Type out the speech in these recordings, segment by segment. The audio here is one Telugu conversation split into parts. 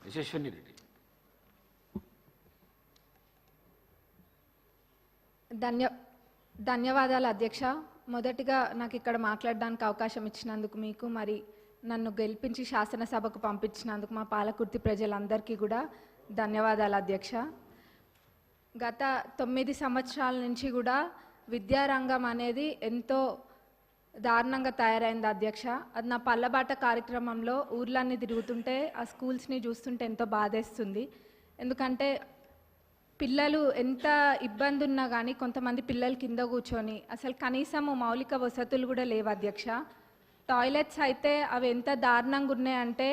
యశస్విని రెడ్డి. ధన్యవాదాలు అధ్యక్ష. మొదటిగా నాకు ఇక్కడ మాట్లాడడానికి అవకాశం ఇచ్చినందుకు మీకు, మరి నన్ను గెలిపించి శాసనసభకు పంపించినందుకు మా పాలకుర్తి ప్రజలందరికీ కూడా ధన్యవాదాలు అధ్యక్ష. గత 9 సంవత్సరాల నుంచి కూడా విద్యారంగం అనేది ఎంతో దారుణంగా తయారైంది అధ్యక్ష. అది నా పల్లబాట కార్యక్రమంలో ఊర్లన్నీ తిరుగుతుంటే ఆ స్కూల్స్ని చూస్తుంటే ఎంతో బాధేస్తుంది. ఎందుకంటే పిల్లలు ఎంత ఇబ్బంది ఉన్నా కానీ కొంతమంది పిల్లలు కింద కూర్చొని అసలు కనీసము మౌలిక వసతులు కూడా లేవు అధ్యక్ష. టాయిలెట్స్ అయితే అవి ఎంత దారుణంగా ఉన్నాయంటే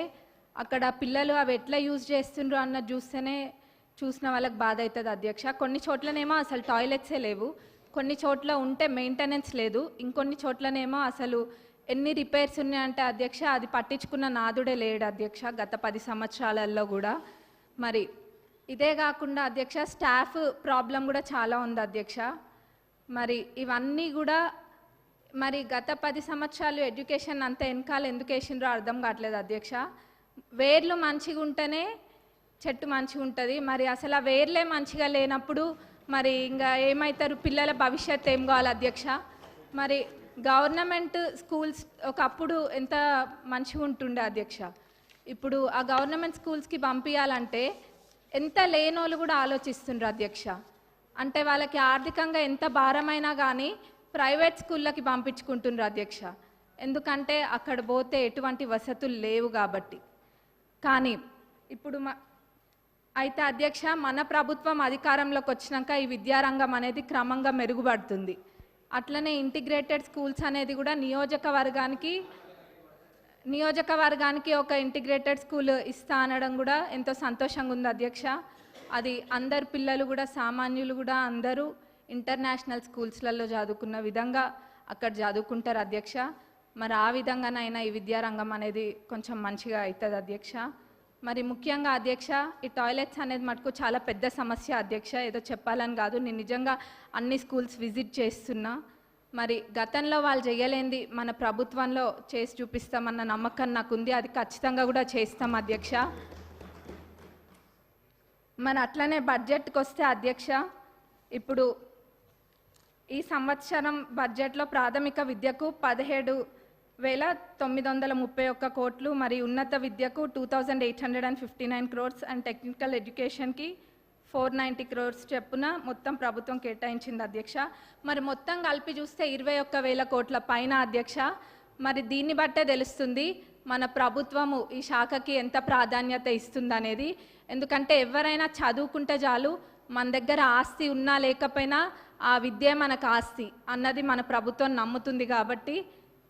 అక్కడ పిల్లలు అవి ఎట్లా యూజ్ చేస్తుండ్రు అన్నది చూస్తేనే చూసిన వాళ్ళకి బాధ అవుతుంది అధ్యక్ష. కొన్ని చోట్లనేమో అసలు టాయిలెట్సే లేవు, కొన్ని చోట్ల ఉంటే మెయింటెనెన్స్ లేదు, ఇంకొన్ని చోట్లనేమో అసలు ఎన్ని రిపేర్స్ ఉన్నాయంటే అధ్యక్ష అది పట్టించుకున్న నాదుడే లేడు అధ్యక్ష గత 10 సంవత్సరాలలో కూడా. మరి ఇదే కాకుండా అధ్యక్ష స్టాఫ్ ప్రాబ్లం కూడా చాలా ఉంది అధ్యక్ష. మరి ఇవన్నీ కూడా మరి గత 10 సంవత్సరాలు ఎడ్యుకేషన్ అంత వెనకాల ఎందుకు వేసిండ్రో అర్థం కావట్లేదు అధ్యక్ష. వేర్లు మంచిగా ఉంటేనే చెట్టు మంచిగా ఉంటుంది. మరి అసలు ఆ వేర్లే మంచిగా లేనప్పుడు మరి ఇంకా ఏమవుతారు, పిల్లల భవిష్యత్తు ఏం కావాలి అధ్యక్ష. మరి గవర్నమెంట్ స్కూల్స్ ఒకప్పుడు ఎంత మంచిగా ఉంటుండే అధ్యక్ష. ఇప్పుడు ఆ గవర్నమెంట్ స్కూల్స్కి పంపించాలంటే ఎంత లేనోళ్ళు కూడా ఆలోచిస్తుండ్రు అధ్యక్ష. అంటే వాళ్ళకి ఆర్థికంగా ఎంత భారమైనా కానీ ప్రైవేట్ స్కూళ్ళకి పంపించుకుంటుండ్రు అధ్యక్ష. ఎందుకంటే అక్కడ పోతే ఎటువంటి వసతులు లేవు కాబట్టి. కానీ ఇప్పుడు అయితే అధ్యక్ష మన ప్రభుత్వం అధికారంలోకి వచ్చినాక ఈ విద్యారంగం అనేది క్రమంగా మెరుగుపడుతుంది. అట్లనే ఇంటిగ్రేటెడ్ స్కూల్స్ అనేది కూడా నియోజకవర్గానికి ఒక ఇంటిగ్రేటెడ్ స్కూల్ ఇస్తా అనడం కూడా ఎంతో సంతోషంగా ఉంది అధ్యక్ష. అది అందరు పిల్లలు కూడా సామాన్యులు కూడా అందరూ ఇంటర్నేషనల్ స్కూల్స్లలో చదువుకున్న విధంగా అక్కడ చదువుకుంటారు అధ్యక్ష. మరి ఆ విధంగానైనా ఈ విద్యారంగం అనేది కొంచెం మంచిగా అవుతుంది అధ్యక్ష. మరి ముఖ్యంగా అధ్యక్ష ఈ టాయిలెట్స్ అనేది మటుకు చాలా పెద్ద సమస్య అధ్యక్ష. ఏదో చెప్పాలని కాదు, నేను నిజంగా అన్ని స్కూల్స్ విజిట్ చేస్తున్నా. మరి గతంలో వాళ్ళు చేయలేంది మన ప్రభుత్వంలో చేసి చూపిస్తామన్న నమ్మకం నాకు ఉంది. అది ఖచ్చితంగా కూడా చేస్తాం అధ్యక్ష. మరి అట్లనే బడ్జెట్కి వస్తే అధ్యక్ష, ఇప్పుడు ఈ సంవత్సరం బడ్జెట్లో ప్రాథమిక విద్యకు 17,931 కోట్లు, మరి ఉన్నత విద్యకు 2,859 crores అండ్ టెక్నికల్ ఎడ్యుకేషన్కి 490 crores చెప్పున మొత్తం ప్రభుత్వం కేటాయించింది అధ్యక్ష. మరి మొత్తం కలిపి చూస్తే 21,000 కోట్ల పైన అధ్యక్ష. మరి దీన్ని బట్టే తెలుస్తుంది మన ప్రభుత్వము ఈ శాఖకి ఎంత ప్రాధాన్యత ఇస్తుందనేది. ఎందుకంటే ఎవరైనా చదువుకుంటే చాలు, మన దగ్గర ఆస్తి ఉన్నా లేకపోయినా ఆ విద్య మనకు ఆస్తి అన్నది మన ప్రభుత్వం నమ్ముతుంది కాబట్టి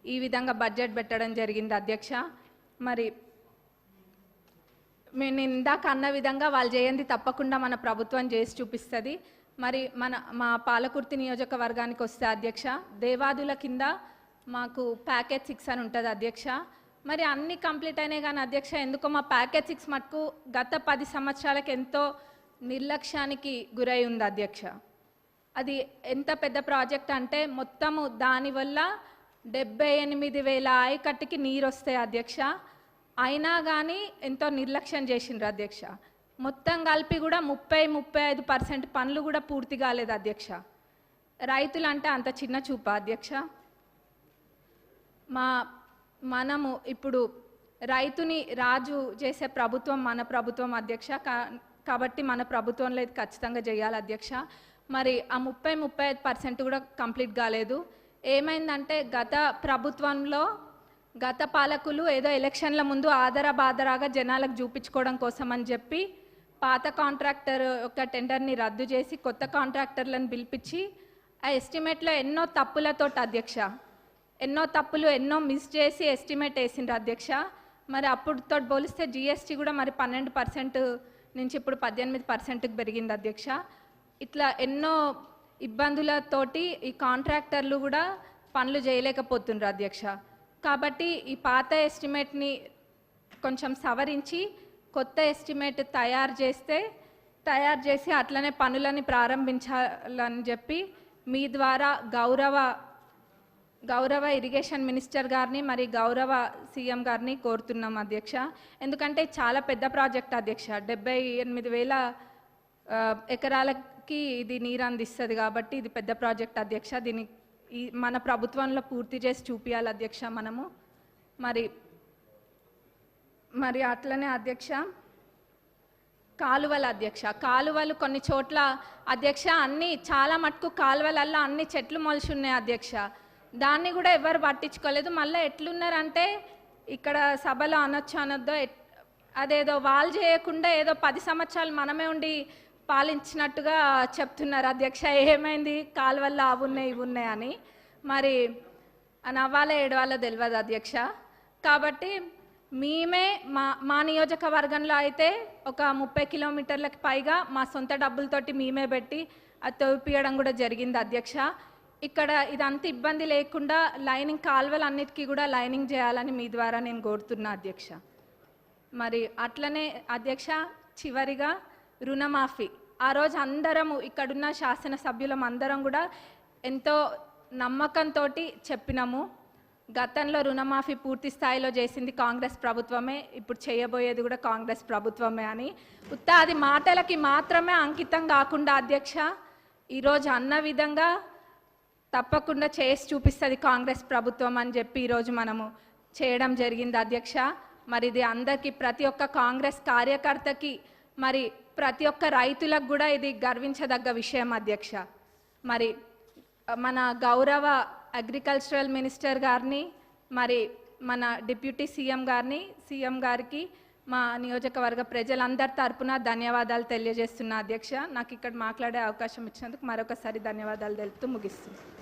ఈ విధంగా బడ్జెట్ పెట్టడం జరిగింది అధ్యక్ష. మరి నేను ఇందాక అన్న విధంగా వాళ్ళు చేయండి తప్పకుండా మన ప్రభుత్వం చేసి చూపిస్తుంది. మరి మా పాలకుర్తి నియోజకవర్గానికి వస్తే అధ్యక్ష, దేవాదుల కింద మాకు ప్యాకేజ్ 6 అని ఉంటుంది అధ్యక్ష. మరి అన్నీ కంప్లీట్ అయినాయి కానీ అధ్యక్ష ఎందుకో మా ప్యాకేజ్ 6 మటుకు గత 10 సంవత్సరాలకు ఎంతో నిర్లక్ష్యానికి గురై ఉంది అధ్యక్ష. అది ఎంత పెద్ద ప్రాజెక్ట్ అంటే మొత్తము దానివల్ల 78,000 ఆయకట్టుకి నీరు వస్తాయి అధ్యక్ష. అయినా కానీ ఎంతో నిర్లక్ష్యం చేసిండ్రు అధ్యక్ష. మొత్తం కలిపి కూడా 30-35% పనులు కూడా పూర్తి కాలేదు అధ్యక్ష. రైతులు అంటే అంత చిన్న చూప అధ్యక్ష. మనము ఇప్పుడు రైతుని రాజు చేసే ప్రభుత్వం మన ప్రభుత్వం అధ్యక్ష. కాబట్టి మన ప్రభుత్వంలో ఇది ఖచ్చితంగా చేయాలి అధ్యక్ష. మరి ఆ 30-35% కూడా కంప్లీట్ కాలేదు. ఏమైందంటే గత ప్రభుత్వంలో గత పాలకులు ఏదో ఎలక్షన్ల ముందు ఆదరాబాదరాగా జనాలకు చూపించుకోవడం కోసం అని చెప్పి పాత కాంట్రాక్టర్ యొక్క టెండర్ని రద్దు చేసి కొత్త కాంట్రాక్టర్లను పిలిపించి ఆ ఎస్టిమేట్లో ఎన్నో తప్పులతోటి అధ్యక్ష, ఎన్నో తప్పులు ఎన్నో మిస్ చేసి ఎస్టిమేట్ వేసిండ్రు అధ్యక్ష. మరి అప్పుడుతో పోలిస్తే జిఎస్టీ కూడా మరి 12% నుంచి ఇప్పుడు 18%కి పెరిగింది అధ్యక్ష. ఇట్లా ఎన్నో ఇబ్బందులతోటి ఈ కాంట్రాక్టర్లు కూడా పనులు చేయలేకపోతుండ్రు అధ్యక్ష. కాబట్టి ఈ పాత ఎస్టిమేట్ని కొంచెం సవరించి కొత్త ఎస్టిమేట్ తయారు చేసి అట్లనే పనులని ప్రారంభించాలని చెప్పి మీ ద్వారా గౌరవ గౌరవ ఇరిగేషన్ మినిస్టర్ గారిని మరి గౌరవ సీఎం గారిని కోరుతున్నాం అధ్యక్ష. ఎందుకంటే చాలా పెద్ద ప్రాజెక్ట్ అధ్యక్ష. 78,000 ఎకరాలకి ఇది నీరు అందిస్తుంది కాబట్టి ఇది పెద్ద ప్రాజెక్ట్ అధ్యక్ష. దీన్ని మన ప్రభుత్వంలో పూర్తి చేసి చూపించాలి అధ్యక్ష మనము. మరి అట్లనే అధ్యక్ష కాలువలు అధ్యక్ష, కాలువలు కొన్ని చోట్ల అధ్యక్ష అన్ని చాలా మటుకు కాలువలల్లో అన్ని చెట్లు మొలిచి ఉన్నాయి అధ్యక్ష. దాన్ని కూడా ఎవరు పట్టించుకోలేదు. మళ్ళీ ఎట్లున్నారంటే ఇక్కడ సభలో అనొచ్చు అనొద్దో అదేదో వాళ్ళు చేయకుండా ఏదో 10 సంవత్సరాలు మనమే ఉండి పాలించినట్టుగా చెప్తున్నారు అధ్యక్ష. ఏమైంది కాలువల్లో అవి ఉన్నాయి ఇవి ఉన్నాయి అని. మరి నవ్వాలో ఏడవాలో తెలియదు అధ్యక్ష. కాబట్టి మేమే మా నియోజకవర్గంలో అయితే ఒక 30 కిలోమీటర్లకు పైగా మా సొంత డబ్బులతోటి మేమే పెట్టి అది తవ్విపియడం కూడా జరిగింది అధ్యక్ష. ఇక్కడ ఇదంతా ఇబ్బంది లేకుండా లైనింగ్ కాలువలు అన్నిటికీ కూడా లైనింగ్ చేయాలని మీ ద్వారా నేను కోరుతున్నా అధ్యక్ష. మరి అట్లనే అధ్యక్ష చివరిగా రుణమాఫీ, ఆ రోజు అందరము ఇక్కడున్న శాసనసభ్యులం అందరం కూడా ఎంతో నమ్మకంతో చెప్పినాము. గతంలో రుణమాఫీ పూర్తి స్థాయిలో చేసింది కాంగ్రెస్ ప్రభుత్వమే, ఇప్పుడు చేయబోయేది కూడా కాంగ్రెస్ ప్రభుత్వమే అని. అది మాటలకి మాత్రమే అంకితం కాకుండా అధ్యక్ష ఈరోజు అన్న విధంగా తప్పకుండా చేసి చూపిస్తుంది కాంగ్రెస్ ప్రభుత్వం అని చెప్పి ఈరోజు మనము చేయడం జరిగింది అధ్యక్ష. మరి ఇది అందరికీ ప్రతి ఒక్క కాంగ్రెస్ కార్యకర్తకి మరి ప్రతి ఒక్క రైతులకు కూడా ఇది గర్వించదగ్గ విషయం అధ్యక్ష. మరి మన గౌరవ అగ్రికల్చరల్ మినిస్టర్ గారిని మరి మన డిప్యూటీ సీఎం గారికి మా నియోజకవర్గ ప్రజలందరి తరపున ధన్యవాదాలు తెలియజేస్తున్నా అధ్యక్ష. నాకు ఇక్కడ మాట్లాడే అవకాశం ఇచ్చినందుకు మరొకసారి ధన్యవాదాలు తెలుపుతూ ముగిస్తున్నాను.